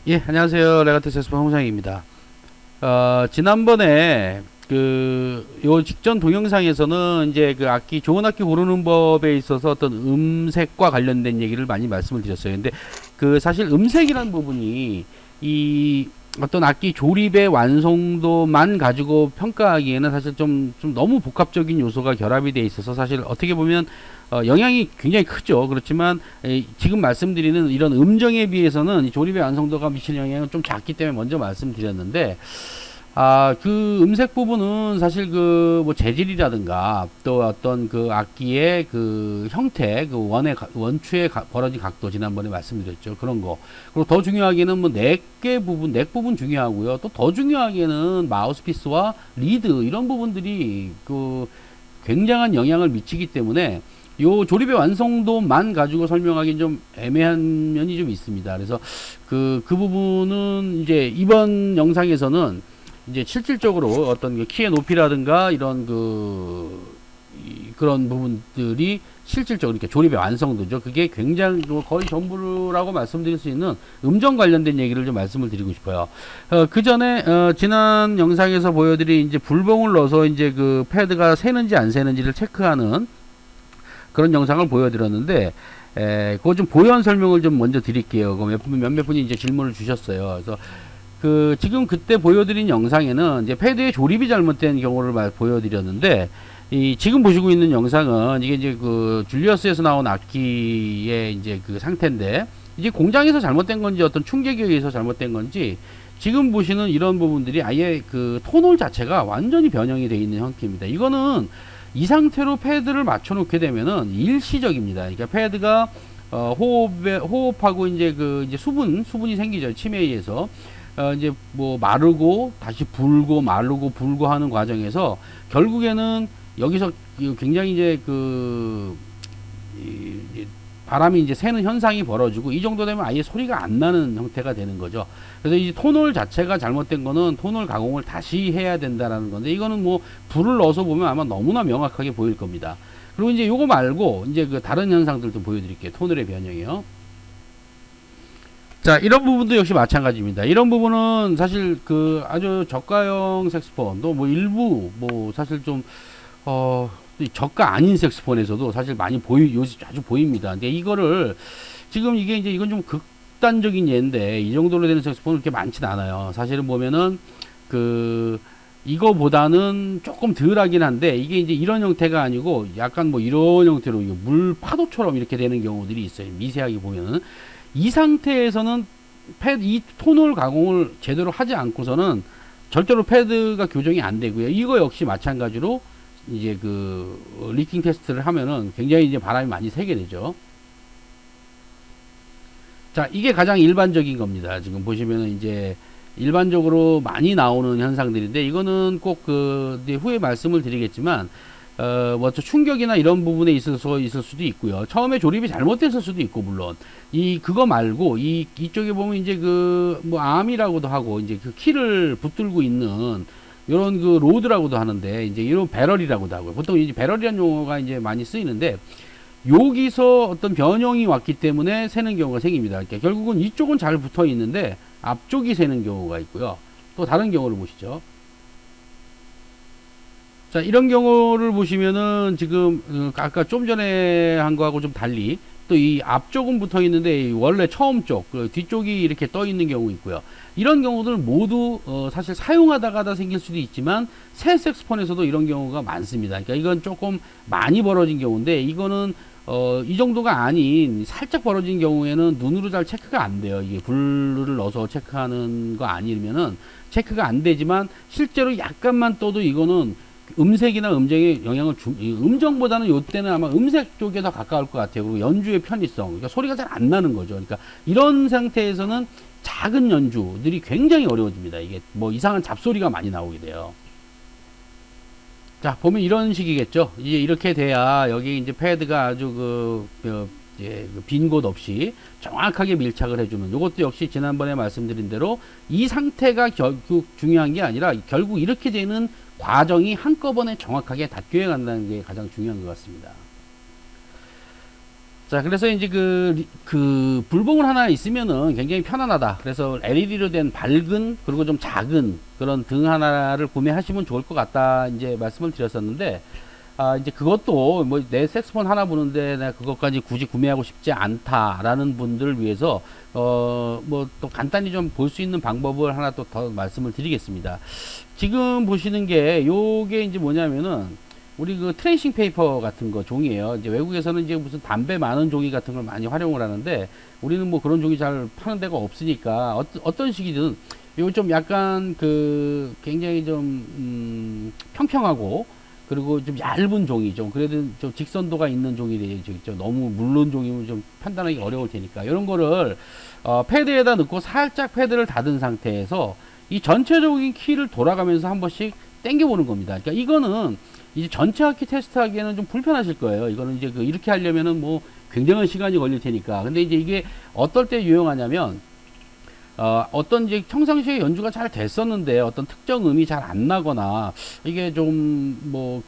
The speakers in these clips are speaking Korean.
예, 안녕하세요. 레가트 색스폰 홍상입니다. 지난번에 요 직전 동영상에서는 이제 그 악기, 좋은 악기 고르는 법에 있어서 어떤 음색과 관련된 얘기를 많이 말씀을 드렸어요. 근데 사실 음색이라는 부분이 이 어떤 악기 조립의 완성도만 가지고 평가하기에는 사실 좀 너무 복합적인 요소가 결합이 돼 있어서 사실 어떻게 보면 영향이 굉장히 크죠. 그렇지만 지금 말씀드리는 이런 음정에 비해서는 이 조립의 완성도가 미치는 영향은 좀 작기 때문에 먼저 말씀드렸는데, 그 음색 부분은 사실 뭐 재질이라든가 또 어떤 그 악기의 그 형태, 그 원추의 벌어진 각도 지난번에 말씀드렸죠. 그런 거. 그리고 더 중요하게는 뭐 넥 부분 중요하고요. 또 더 중요하게는 마우스피스와 리드 이런 부분들이 굉장한 영향을 미치기 때문에 요 조립의 완성도만 가지고 설명하기는 좀 애매한 면이 좀 있습니다. 그래서 그 부분은 이제 이번 영상에서는 이제 실질적으로 어떤 그 키의 높이라든가 이런 그런 부분들이 실질적으로 이렇게 조립의 완성도죠. 그게 굉장히 거의 전부라고 말씀드릴 수 있는 음정 관련된 얘기를 좀 말씀을 드리고 싶어요. 그 전에 지난 영상에서 보여드린 이제 불봉을 넣어서 이제 그 패드가 새는지 안 새는지를 체크하는 그런 영상을 보여드렸는데, 그거 좀 보연 설명을 좀 먼저 드릴게요. 몇몇 분이 이제 질문을 주셨어요. 그래서 지금 그때 보여드린 영상에는 이제 패드의 조립이 잘못된 경우를 보여드렸는데, 지금 보시고 있는 영상은 이게 이제 줄리어스에서 나온 악기의 이제 그 상태인데, 이제 공장에서 잘못된 건지 어떤 충격에 의해서 잘못된 건지, 지금 보시는 이런 부분들이 아예 그 톤홀 자체가 완전히 변형이 되어 있는 형태입니다. 이거는 이 상태로 패드를 맞춰 놓게 되면은 일시적입니다. 그러니까 패드가 호흡하고 이제 이제 수분이 생기죠. 침해에 의해서. 이제 뭐 마르고 다시 불고 마르고 불고 하는 과정에서 결국에는 여기서 굉장히 이제 바람이 이제 새는 현상이 벌어지고, 이 정도 되면 아예 소리가 안 나는 형태가 되는 거죠. 그래서 이 톤홀 자체가 잘못된 거는 톤홀 가공을 다시 해야 된다라는 건데, 이거는 뭐 불을 넣어서 보면 아마 너무나 명확하게 보일 겁니다. 그리고 이제 요거 말고 이제 다른 현상들도 보여드릴게요. 톤홀의 변형이요. 자, 이런 부분도 역시 마찬가지입니다. 이런 부분은 사실 아주 저가형 색스폰도 뭐 일부 뭐 사실 좀 저가 아닌 색스폰에서도 사실 많이 요새 자주 보입니다. 근데 이거를 지금 이건 좀 극단적인 예인데, 이 정도로 되는 색스폰은 그렇게 많진 않아요. 사실은 보면은 이거보다는 조금 덜하긴 한데, 이게 이제 이런 형태가 아니고 약간 뭐 이런 형태로 물 파도처럼 이렇게 되는 경우들이 있어요. 미세하게 보면은. 이 상태에서는 이 톤홀 가공을 제대로 하지 않고서는 절대로 패드가 교정이 안 되고요. 이거 역시 마찬가지로 이제 리킹 테스트를 하면은 굉장히 이제 바람이 많이 새게 되죠. 자, 이게 가장 일반적인 겁니다. 지금 보시면은 이제 일반적으로 많이 나오는 현상들인데, 이거는 꼭 후에 말씀을 드리겠지만, 뭐 충격이나 이런 부분에 있어서 있을 수도 있고요. 처음에 조립이 잘못됐을 수도 있고, 물론 그거 말고 이쪽에 보면 이제 뭐 암이라고도 하고, 이제 키를 붙들고 있는 이런 로드라고도 하는데, 이제 이런 배럴이라고도 하고요. 보통 이제 배럴이라는 용어가 이제 많이 쓰이는데, 여기서 어떤 변형이 왔기 때문에 새는 경우가 생깁니다. 그러니까 결국은 이쪽은 잘 붙어 있는데 앞쪽이 새는 경우가 있고요. 또 다른 경우를 보시죠. 자, 이런 경우를 보시면은 지금 아까 좀 전에 한 거하고 좀 달리 또 이 앞쪽은 붙어 있는데 원래 처음 쪽, 뒤쪽이 이렇게 떠 있는 경우 있고요. 이런 경우들 모두 사실 사용하다가 생길 수도 있지만 새 색스폰에서도 이런 경우가 많습니다. 그러니까 이건 조금 많이 벌어진 경우인데, 이거는 이 정도가 아닌 살짝 벌어진 경우에는 눈으로 잘 체크가 안 돼요. 이게 불을 넣어서 체크하는 거 아니면은 체크가 안 되지만, 실제로 약간만 떠도 이거는 음색이나 음정에 영향을 음정보다는 이때는 아마 음색 쪽에 더 가까울 것 같아요. 그리고 연주의 편의성, 그러니까 소리가 잘 안 나는 거죠. 그러니까 이런 상태에서는 작은 연주들이 굉장히 어려워집니다. 이게 뭐 이상한 잡소리가 많이 나오게 돼요. 자, 보면 이런 식이겠죠. 이제 이렇게 돼야 여기 이제 패드가 아주 빈 곳 없이 정확하게 밀착을 해주는, 이것도 역시 지난번에 말씀드린 대로 이 상태가 결국 중요한 게 아니라 결국 이렇게 되는 과정이 한꺼번에 정확하게 닿게 간다는 게 가장 중요한 것 같습니다. 자, 그래서 이제 그 불봉을 하나 있으면은 굉장히 편안하다. 그래서 LED로 된 밝은, 그리고 좀 작은 그런 등 하나를 구매하시면 좋을 것 같다. 이제 말씀을 드렸었는데, 이제 그것도 뭐 내 색소폰 하나 부는데 내가 그것까지 굳이 구매하고 싶지 않다라는 분들을 위해서, 뭐 또 간단히 좀 볼 수 있는 방법을 하나 또 더 말씀을 드리겠습니다. 지금 보시는 게 요게 이제 뭐냐면은, 우리 그 트레이싱 페이퍼 같은 거 종이에요. 이제 외국에서는 이제 무슨 담배 많은 종이 같은 걸 많이 활용을 하는데, 우리는 뭐 그런 종이 잘 파는 데가 없으니까 어떤 식이든 요 좀 약간 그 굉장히 좀 평평하고, 그리고 좀 얇은 종이, 좀 그래도 좀 직선도가 있는 종이 되죠. 너무 물론 종이면 좀 판단하기 어려울 테니까 이런 거를 패드에다 넣고 살짝 패드를 닫은 상태에서 이 전체적인 키를 돌아가면서 한 번씩 당겨 보는 겁니다. 그러니까 이거는 이제 전체 악기 테스트하기에는 좀 불편하실 거예요. 이거는 이제 이렇게 하려면은 뭐 굉장한 시간이 걸릴 테니까. 근데 이제 이게 어떨 때 유용하냐면, 어떤 이제 평상시에 연주가 잘 됐었는데 어떤 특정 음이 잘 안 나거나, 이게 좀 뭐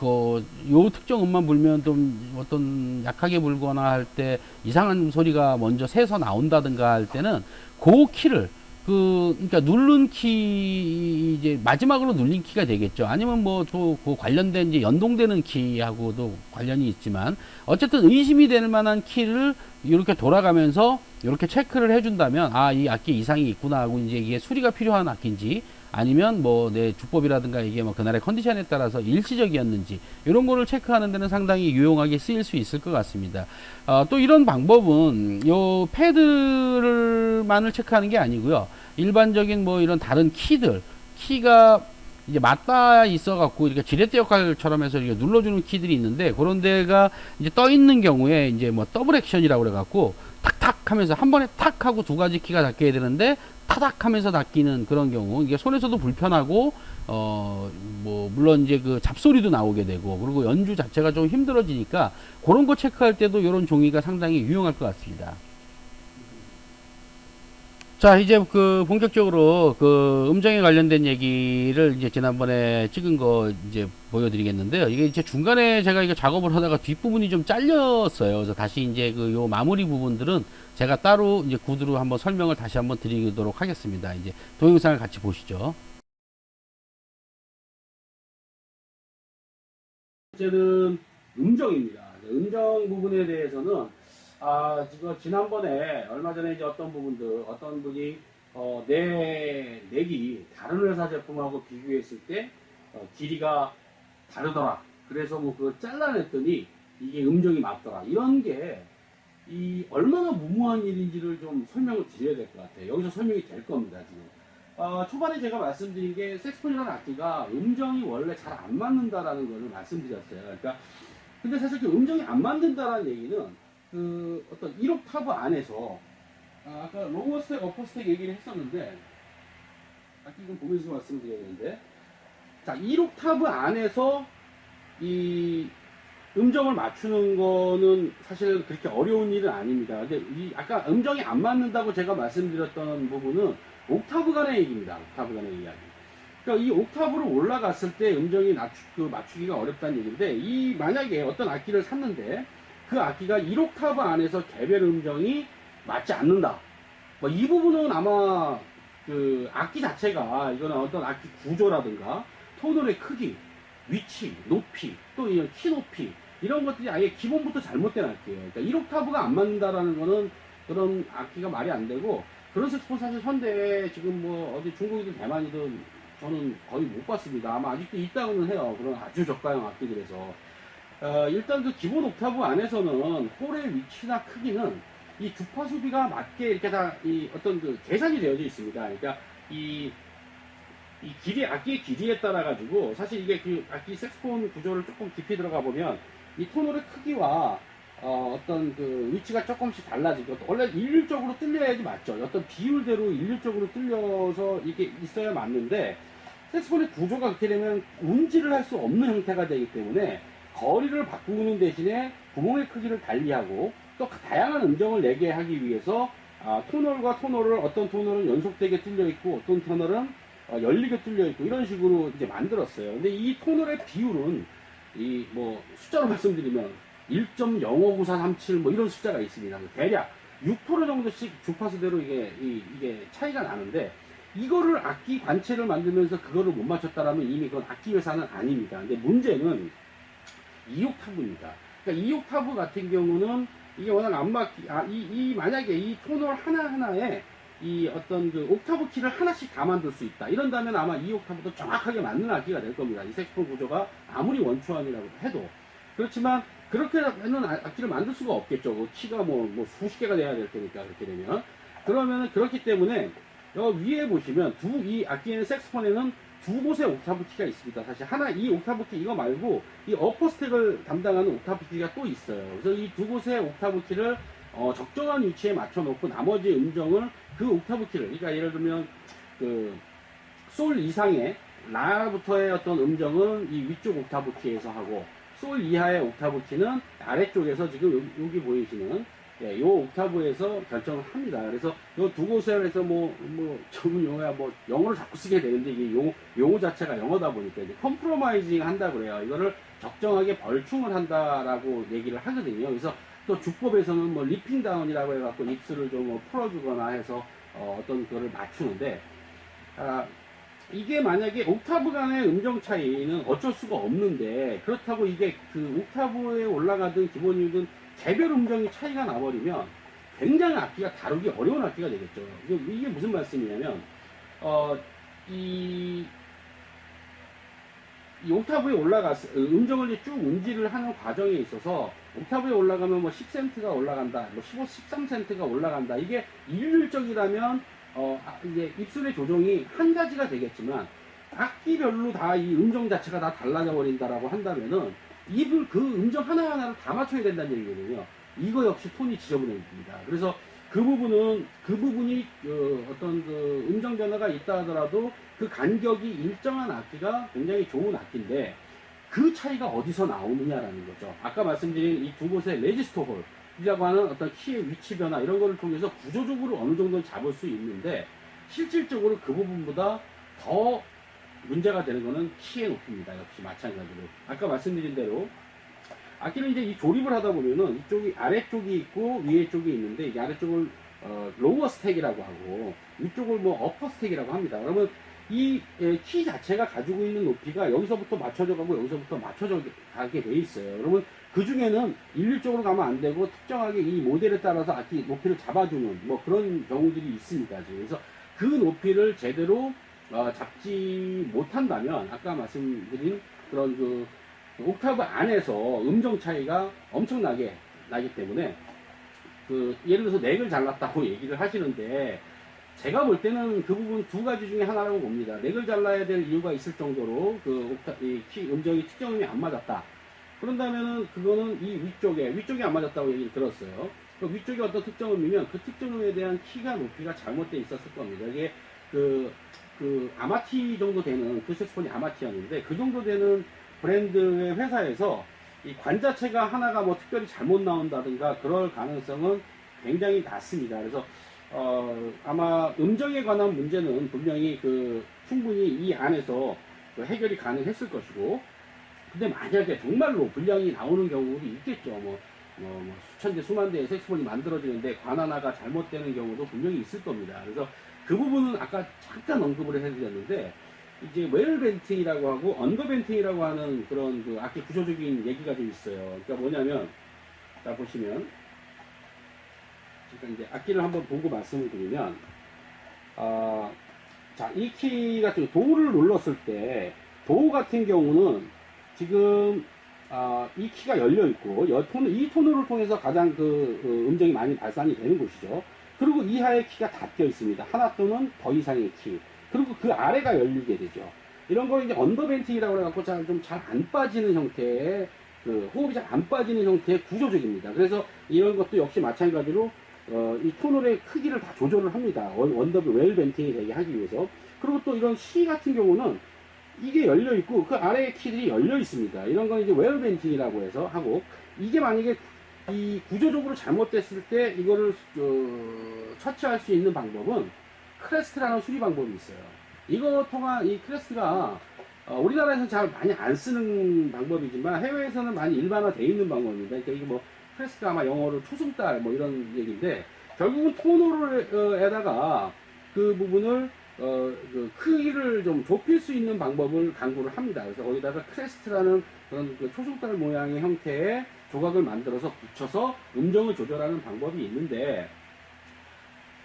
요 특정 음만 불면 좀 어떤 약하게 불거나 할 때 이상한 소리가 먼저 새서 나온다든가 할 때는 그 키를, 그러니까 누른 키, 이제 마지막으로 눌린 키가 되겠죠. 아니면 뭐 또 그 관련된 이제 연동되는 키하고도 관련이 있지만, 어쨌든 의심이 될 만한 키를 이렇게 돌아가면서 이렇게 체크를 해준다면, 이 악기 이상이 있구나 하고, 이제 이게 수리가 필요한 악기인지, 아니면 뭐 내 주법이라든가 이게 뭐 그날의 컨디션에 따라서 일시적이었는지, 이런 거를 체크하는 데는 상당히 유용하게 쓰일 수 있을 것 같습니다. 또 이런 방법은 요 패드만을 체크하는 게 아니고요. 일반적인 뭐 이런 다른 키가 이제 맞닿아 있어 갖고 이렇게 지렛대 역할처럼 해서 이렇게 눌러주는 키들이 있는데, 그런 데가 이제 떠 있는 경우에 이제 뭐 더블 액션이라고 그래 갖고 탁탁 하면서 한 번에 탁 하고 두 가지 키가 닿게 되는데, 타닥 하면서 닿기는 그런 경우, 이게 손에서도 불편하고, 뭐 물론 이제 그 잡소리도 나오게 되고, 그리고 연주 자체가 좀 힘들어지니까 그런 거 체크할 때도 이런 종이가 상당히 유용할 것 같습니다. 자, 이제 그 본격적으로 그 음정에 관련된 얘기를 이제 지난번에 찍은 거 이제 보여드리겠는데요. 이게 이제 중간에 제가 이거 작업을 하다가 뒷부분이 좀 잘렸어요. 그래서 다시 이제 그 요 마무리 부분들은 제가 따로 이제 구두로 한번 설명을 다시 한번 드리도록 하겠습니다. 이제 동영상을 같이 보시죠. 번째는 음정입니다. 음정 부분에 대해서는, 지금 지난번에 얼마 전에 이제 어떤 분이 내 넥이 다른 회사 제품하고 비교했을 때 길이가 다르더라. 그래서 뭐 그걸 잘라냈더니 이게 음정이 맞더라. 이런 게 이 얼마나 무모한 일인지를 좀 설명을 드려야 될 것 같아요. 여기서 설명이 될 겁니다, 지금. 초반에 제가 말씀드린 게, 색소폰이라는 악기가 음정이 원래 잘 안 맞는다라는 걸 말씀드렸어요. 그러니까 근데 사실 그 음정이 안 맞는다라는 얘기는 그 어떤 1옥타브 안에서, 아까 로우 스택, 어퍼 스택 얘기를 했었는데, 악기 좀 보면서 말씀드려야 되는데, 자, 1옥타브 안에서 이 음정을 맞추는 거는 사실 그렇게 어려운 일은 아닙니다. 근데 아까 음정이 안 맞는다고 제가 말씀드렸던 부분은 옥타브 간의 얘기입니다. 옥타브 간의 이야기. 그러니까 이 옥타브로 올라갔을 때 음정이 맞추기가 어렵다는 얘기인데, 만약에 어떤 악기를 샀는데 그 악기가 1옥타브 안에서 개별 음정이 맞지 않는다. 뭐 이 부분은 아마 그 악기 자체가, 이거는 어떤 악기 구조라든가 톤홀의 크기, 위치, 높이, 또 이런 키 높이, 이런 것들이 아예 기본부터 잘못된 악기예요. 그러니까 1옥타브가 안 맞는다라는 거는 그런 악기가 말이 안 되고, 그런 색소폰 사실 현대에 지금 뭐 어디 중국이든 대만이든 저는 거의 못 봤습니다. 아마 아직도 있다고는 해요. 그런 아주 저가형 악기들에서. 일단 그 기본 옥타브 안에서는 홀의 위치나 크기는 이 주파수비가 맞게 이렇게 다 이 어떤 그 계산이 되어져 있습니다. 그러니까 이 악기의 길이에 따라 가지고, 사실 이게 그 악기 색소폰 구조를 조금 깊이 들어가 보면 이 톤홀의 크기와 어떤 그 위치가 조금씩 달라지고, 원래 일률적으로 뚫려야지 맞죠. 어떤 비율대로 일률적으로 뚫려서 이게 있어야 맞는데, 색소폰의 구조가 그렇게 되면 운지를 할 수 없는 형태가 되기 때문에 거리를 바꾸는 대신에 구멍의 크기를 달리하고, 또 다양한 음정을 내게 하기 위해서 톤홀과 톤홀을, 어떤 톤홀은 연속되게 뚫려 있고 어떤 톤홀은 열리게 뚫려 있고, 이런 식으로 이제 만들었어요. 근데 이 톤홀의 비율은 이 뭐 숫자로 말씀드리면 1.059437 뭐 이런 숫자가 있습니다. 대략 6% 정도씩 주파수대로 이게 차이가 나는데, 이거를 악기 관체를 만들면서 그거를 못 맞췄다라면 이미 그건 악기 회사는 아닙니다. 근데 문제는 2옥타브입니다. 그러니까 2옥타브 같은 경우는 이게 워낙 안 맞기, 만약에 이 토널 하나하나에 이 어떤 그 옥타브 키를 하나씩 다 만들 수 있다. 이런다면 아마 2옥타브도 정확하게 맞는 악기가 될 겁니다. 이 색소폰 구조가 아무리 원초안이라고 해도. 그렇지만 그렇게는 악기를 만들 수가 없겠죠. 그 키가 뭐 수십 개가 돼야 될 테니까, 그렇게 되면. 그러면은 그렇기 때문에 여기 위에 보시면 이 악기에는 색소폰에는 두 곳의 옥타브 키가 있습니다. 사실 이 옥타브 키 이거 말고 이 어퍼 스택을 담당하는 옥타브 키가 또 있어요. 그래서 이 두 곳의 옥타브 키를 적정한 위치에 맞춰 놓고 나머지 음정을 그 옥타브 키를, 그러니까 예를 들면 그 솔 이상의 라부터의 어떤 음정은 이 위쪽 옥타브 키에서 하고, 솔 이하의 옥타브 키는 아래쪽에서 지금 여기 보이시는 요 옥타브에서 결정을 합니다. 그래서 요 두 곳에서 전문 용어야 영어를 자꾸 쓰게 되는데, 이게 용어 자체가 영어다 보니까 이제 컴프로마이징 한다 그래요. 이거를 적정하게 벌충을 한다라고 얘기를 하거든요. 그래서 또 주법에서는 리핑 다운이라고 해갖고 입술을 좀 풀어주거나 해서 어떤 거를 맞추는데, 이게 만약에 옥타브 간의 음정 차이는 어쩔 수가 없는데, 그렇다고 이게 그 옥타브에 올라가든 기본이든 개별 음정이 차이가 나버리면 굉장히 악기가 다루기 어려운 악기가 되겠죠. 이게 무슨 말씀이냐면, 이 옥타브에 음정을 쭉 운지를 하는 과정에 있어서, 옥타브에 올라가면 10센트가 올라간다, 15, 13센트가 올라간다. 이게 일률적이라면, 이제 입술의 조정이 한 가지가 되겠지만, 악기별로 다 이 음정 자체가 다 달라져 버린다라고 한다면은, 그 음정 하나하나를 다 맞춰야 된다는 얘기거든요. 이거 역시 톤이 지저분해집니다. 그래서 그 부분이 어떤 그 음정 변화가 있다 하더라도 그 간격이 일정한 악기가 굉장히 좋은 악기인데, 그 차이가 어디서 나오느냐라는 거죠. 아까 말씀드린 이 두 곳의 레지스터 홀이라고 하는 어떤 키의 위치 변화 이런 거를 통해서 구조적으로 어느 정도는 잡을 수 있는데, 실질적으로 그 부분보다 더 문제가 되는 거는 키의 높이입니다. 역시 마찬가지로 아까 말씀드린 대로 악기는 이제 이 조립을 하다 보면은 이쪽이 아래쪽이 있고 위에 쪽이 있는데, 이 아래쪽을 로워 스택이라고 하고 위쪽을 어퍼 스택이라고 합니다. 그러면 이 키 자체가 가지고 있는 높이가 여기서부터 맞춰져 가고 여기서부터 맞춰져 가게 돼 있어요. 그러면 그 중에는 일률적으로 가면 안 되고 특정하게 이 모델에 따라서 악기 높이를 잡아주는 그런 경우들이 있습니다. 그래서 그 높이를 제대로 잡지 못한다면, 아까 말씀드린 그런 그 옥타브 안에서 음정 차이가 엄청나게 나기 때문에, 예를 들어서 넥을 잘랐다고 얘기를 하시는데, 제가 볼 때는 그 부분 두 가지 중에 하나라고 봅니다. 넥을 잘라야 될 이유가 있을 정도로 음정이 특정 음이 안 맞았다. 그런다면은 그거는 이 위쪽에 안 맞았다고 얘기를 들었어요. 그 위쪽이 어떤 특정 음이면 그 특정 음에 대한 키가 높이가 잘못되어 있었을 겁니다. 이게 아마티 정도 되는, 그 색소폰이 아마티였는데, 그 정도 되는 브랜드의 회사에서 이 관 자체가 하나가 특별히 잘못 나온다든가 그럴 가능성은 굉장히 낮습니다. 그래서 아마 음정에 관한 문제는 분명히 충분히 이 안에서 해결이 가능했을 것이고, 근데 만약에 정말로 불량이 나오는 경우도 있겠죠. 수천 대, 수만 대의 색소폰이 만들어지는데 관 하나가 잘못되는 경우도 분명히 있을 겁니다. 그래서 그 부분은 아까 잠깐 언급을 해드렸는데, 이제 웰 벤팅이라고 하고 언더 벤팅이라고 하는 그런 악기 구조적인 얘기가 좀 있어요. 그러니까 뭐냐면, 자 보시면, 잠깐 이제 악기를 한번 보고 말씀을 드리면, 자, 이 키 같은 도를 눌렀을 때, 도 같은 경우는 지금 이 키가 열려 있고, 이 토너를 통해서 가장 음정이 많이 발산이 되는 곳이죠. 그리고 이하의 키가 닫혀 있습니다. 하나 또는 더 이상의 키. 그리고 그 아래가 열리게 되죠. 이런 걸 이제 언더벤팅이라고 해갖고 좀 잘 안 빠지는 형태의, 호흡이 잘 안 빠지는 형태의 구조적입니다. 그래서 이런 것도 역시 마찬가지로, 이 토널의 크기를 다 조절을 합니다. 웰 벤팅이 되게 하기 위해서. 그리고 또 이런 C 같은 경우는 이게 열려 있고 그 아래의 키들이 열려 있습니다. 이런 건 이제 웰 벤팅이라고 해서 하고, 이게 만약에 이 구조적으로 잘못됐을 때 이거를 처치할 수 있는 방법은 크레스트라는 수리 방법이 있어요. 이거 통한 이 크레스트가 우리나라에서는 잘 많이 안 쓰는 방법이지만 해외에서는 많이 일반화되어 있는 방법입니다. 그러니까 이게 뭐 크레스트가 아마 영어로 초승달 뭐 이런 얘기인데 결국은 토너에다가 그 부분을 그 크기를 좀 좁힐 수 있는 방법을 강구를 합니다. 그래서 거기다가 크레스트라는 그런 그 초승달 모양의 형태의 조각을 만들어서 붙여서 음정을 조절하는 방법이 있는데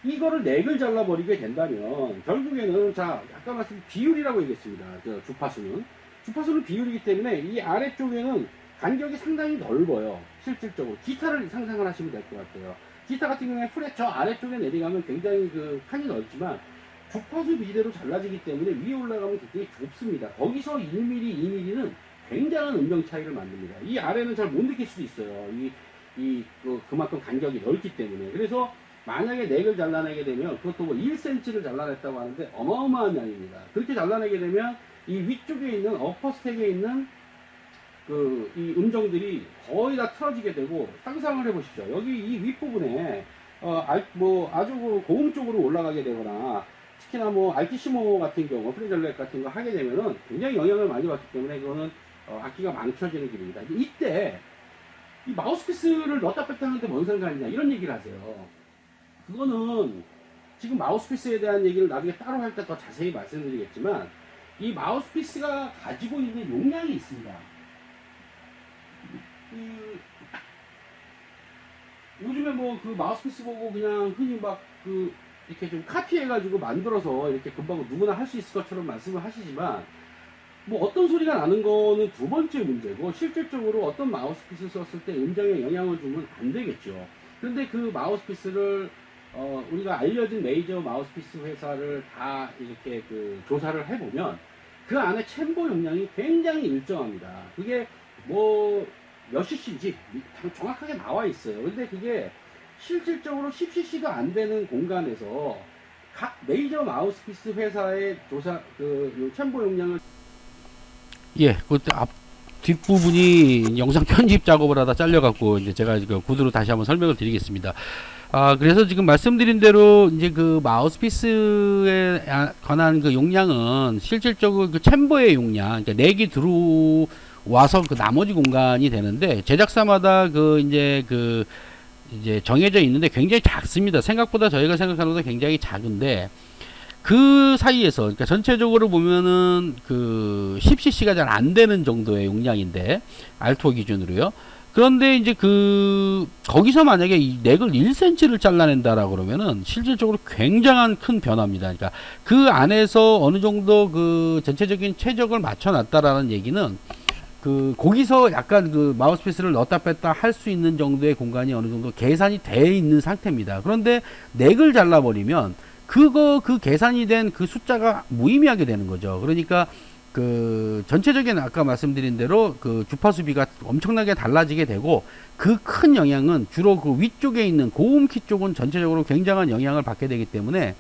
이거를 넥을 잘라버리게 된다면 결국에는 자 아까 말씀 비율이라고 얘기했습니다. 주파수는 비율이기 때문에 이 아래쪽에는 간격이 상당히 넓어요. 실질적으로 기타를 상상을 하시면 될 것 같아요. 기타 같은 경우에 프렛 저 아래쪽에 내려가면 굉장히 그 칸이 넓지만 주파수 비대로 잘라지기 때문에 위에 올라가면 굉장히 좁습니다. 거기서 1mm, 2mm는 굉장한 음정 차이를 만듭니다. 이 아래는 잘 못 느낄 수도 있어요. 그만큼 간격이 넓기 때문에. 그래서 만약에 넥을 잘라내게 되면 그것도 뭐 1cm를 잘라냈다고 하는데 어마어마한 양입니다. 그렇게 잘라내게 되면 이 위쪽에 있는 어퍼 스택에 있는 이 음정들이 거의 다 틀어지게 되고 상상을 해보십시오. 여기 이 윗부분에 아주 고음 쪽으로 올라가게 되거나 특히나 뭐 알티시모 같은 경우 프레젤렉 같은 거 하게 되면은 굉장히 영향을 많이 받기 때문에 그거는 악기가 망쳐지는 길입니다. 이때 이 마우스피스를 넣었다 뺐다 하는데 뭔 상관이냐 이런 얘기를 하세요. 그거는 지금 마우스피스에 대한 얘기를 나중에 따로 할 때 더 자세히 말씀드리겠지만 이 마우스피스가 가지고 있는 용량이 있습니다. 요즘에 뭐 그 마우스피스 보고 그냥 흔히 이렇게 좀 카피해가지고 만들어서 이렇게 금방 누구나 할 수 있을 것처럼 말씀을 하시지만 뭐 어떤 소리가 나는 거는 두 번째 문제고 실질적으로 어떤 마우스피스 썼을 때 음정에 영향을 주면 안 되겠죠. 그런데 그 마우스피스를 우리가 알려진 메이저 마우스피스 회사를 다 이렇게 조사를 해보면 그 안에 챔버 용량이 굉장히 일정합니다. 그게 뭐 몇 cc인지 정확하게 나와 있어요. 근데 그게 실질적으로 10cc가 안 되는 공간에서 각 메이저 마우스피스 회사의 챔버 용량을 그때 뒷부분이 영상 편집 작업을 하다 잘려갖고 이제 제가 구두로 다시 한번 설명을 드리겠습니다. 그래서 지금 말씀드린 대로 이제 그 마우스피스에 관한 그 용량은 실질적으로 그 챔버의 용량, 그러니까 넥이 들어와서 그 나머지 공간이 되는데 제작사마다 이제 정해져 있는데 굉장히 작습니다. 생각보다 저희가 생각하는 것보다 굉장히 작은데 그 사이에서 그러니까 전체적으로 보면은 그 10cc가 잘 안 되는 정도의 용량인데 알토 기준으로요. 그런데 이제 거기서 만약에 이 넥을 1cm를 잘라낸다라고 그러면은 실질적으로 굉장한 큰 변화입니다. 그러니까 그 안에서 어느 정도 그 전체적인 최적을 맞춰놨다라는 얘기는 거기서 약간 마우스피스를 넣었다 뺐다 할 수 있는 정도의 공간이 어느 정도 계산이 돼 있는 상태입니다. 그런데 넥을 잘라버리면 그 계산이 된 그 숫자가 무의미하게 되는 거죠. 그러니까 전체적인 아까 말씀드린 대로 주파수비가 엄청나게 달라지게 되고 그 큰 영향은 주로 그 위쪽에 있는 고음키 쪽은 전체적으로 굉장한 영향을 받게 되기 때문에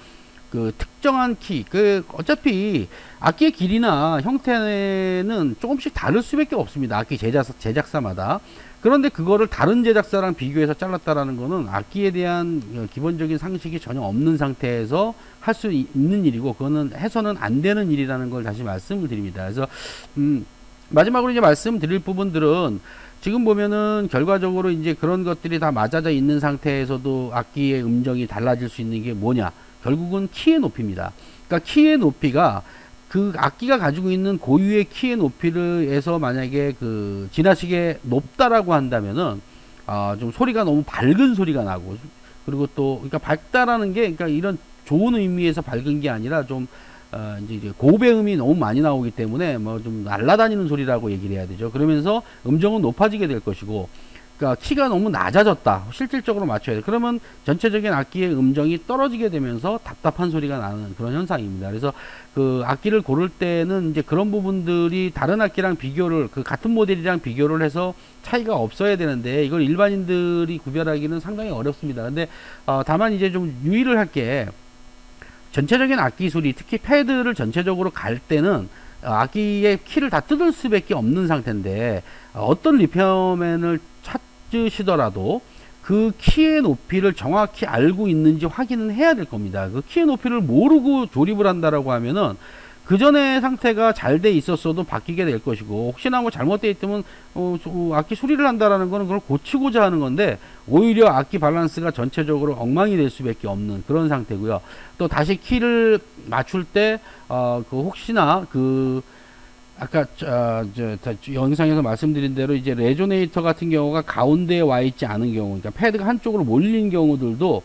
특정한 키, 어차피 악기의 길이나 형태는 조금씩 다를 수밖에 없습니다. 악기 제작사마다. 그런데 그거를 다른 제작사랑 비교해서 잘랐다라는 거는 악기에 대한 기본적인 상식이 전혀 없는 상태에서 할 수 있는 일이고 그거는 해서는 안 되는 일이라는 걸 다시 말씀을 드립니다. 그래서 마지막으로 이제 말씀드릴 부분들은 지금 보면은 결과적으로 이제 그런 것들이 다 맞아져 있는 상태에서도 악기의 음정이 달라질 수 있는 게 뭐냐? 결국은 키의 높이입니다. 그러니까 키의 높이가 그 악기가 가지고 있는 고유의 키의 높이를 해서 만약에 지나치게 높다라고 한다면은 좀 소리가 너무 밝은 소리가 나고 그리고 또 그러니까 밝다라는 게 그러니까 이런 좋은 의미에서 밝은 게 아니라 좀 이제 고배음이 너무 많이 나오기 때문에 뭐 좀 날아다니는 소리라고 얘기를 해야 되죠. 그러면서 음정은 높아지게 될 것이고 그러니까 키가 너무 낮아졌다. 실질적으로 맞춰야 돼. 그러면 전체적인 악기의 음정이 떨어지게 되면서 답답한 소리가 나는 그런 현상입니다. 그래서 악기를 고를 때는 이제 그런 부분들이 다른 악기랑 비교를 같은 모델이랑 비교를 해서 차이가 없어야 되는데 이걸 일반인들이 구별하기는 상당히 어렵습니다. 근데 다만 이제 좀 유의를 할 게 전체적인 악기 소리, 특히 패드를 전체적으로 갈 때는 악기의 키를 다 뜯을 수밖에 없는 상태인데 어떤 리페어맨을 찾으시더라도 그 키의 높이를 정확히 알고 있는지 확인은 해야 될 겁니다. 그 키의 높이를 모르고 조립을 한다라고 하면은 그 전에 상태가 잘 돼 있었어도 바뀌게 될 것이고, 혹시나 뭐 잘못돼 있다면 악기 수리를 한다라는 거는 그걸 고치고자 하는 건데, 오히려 악기 밸런스가 전체적으로 엉망이 될 수밖에 없는 그런 상태고요. 또 다시 키를 맞출 때 그 혹시나 그 아까 영상에서 말씀드린 대로 이제 레조네이터 같은 경우가 가운데에 와 있지 않은 경우, 그러니까 패드가 한쪽으로 몰린 경우들도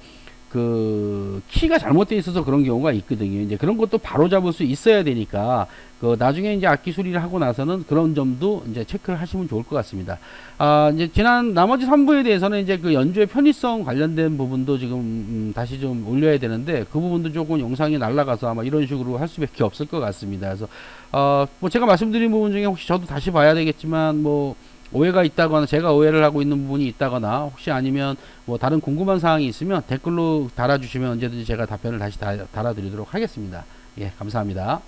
그 키가 잘못되어 있어서 그런 경우가 있거든요. 이제 그런 것도 바로 잡을 수 있어야 되니까 그 나중에 이제 악기 수리를 하고 나서는 그런 점도 이제 체크를 하시면 좋을 것 같습니다. 이제 지난 나머지 3부에 대해서는 이제 그 연주의 편의성 관련된 부분도 지금 다시 좀 올려야 되는데, 그 부분도 조금 영상이 날라가서 아마 이런 식으로 할 수밖에 없을 것 같습니다. 그래서 뭐 제가 말씀드린 부분 중에 혹시 저도 다시 봐야 되겠지만 뭐 오해가 있다거나 제가 오해를 하고 있는 부분이 있다거나 혹시 아니면 뭐 다른 궁금한 사항이 있으면 댓글로 달아주시면 언제든지 제가 답변을 다시 달아드리도록 하겠습니다. 예, 감사합니다.